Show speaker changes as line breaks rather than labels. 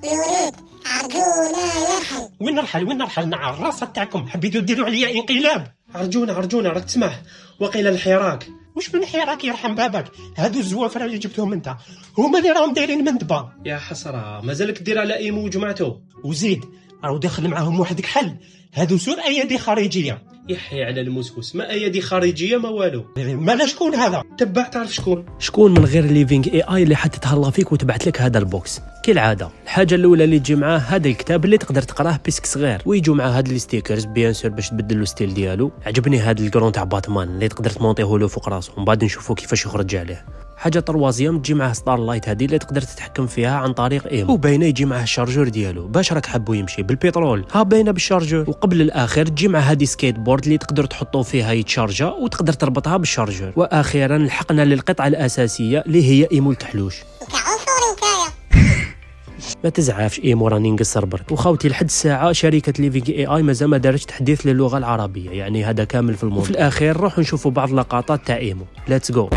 الوليد أرجونا نرحل.
وين نرحل مع الراسة تاعكم؟ حبيتوا ديروا عليا انقلاب.
أرجونا راك تسمع وقيل الحراك.
وش من حراك يرحم بابك؟ هادو الزوافر اللي جبتهم انت هما اللي راهم دايرين مندبه.
يا حسرة مازالك دير على ايمو وجمعته.
وزيد راهو داخل معاهم واحد كحل، هادو سور ايادي خارجيه.
يحيى على المسوس، ما ايادي خارجيه ما والو.
مالا شكون هذا؟
تبع تعرف
شكون من غير ليفينغ اي اي اللي حتتهلا فيك وتبعت لك هذا البوكس. كالعاده الحاجه الاولى اللي تجي معاه هذا الكتاب اللي تقدر تقراه بيسك صغير، ويجوا معاه هاد لي ستيكرز بيان سور باش تبدل له ستيل ديالو. عجبني هذا الكرون تاع باتمان اللي تقدر تمونطيه له فوق راسه ومن بعد نشوفوا كيفاش يخرج عليه. حاجه طروازيام تجي معاه ستار لايت هذه اللي تقدر تتحكم فيها عن طريق ايمو، وباينه يجي معاه الشارجور ديالو باش راك حبوا يمشي بالبترول، ها باينه بالشارجور. وقبل الاخر تجي مع هذه سكيت بورد اللي تقدر تحطوا فيها يتشارجا وتقدر تربطها بالشارجور. واخيرا لحقنا للقطعه الاساسيه اللي هي ايمو الكحلوش. ما تزعفش ايمو راني نقصر برك. وخوتي لحد الساعه شركه ليفينغ اي اي مازال ما دارتش تحديث للغه العربيه، يعني هذا كامل في الموضوع. وفي الاخير نروح نشوفوا بعض لقطات تاع ايمو. ليتس جو.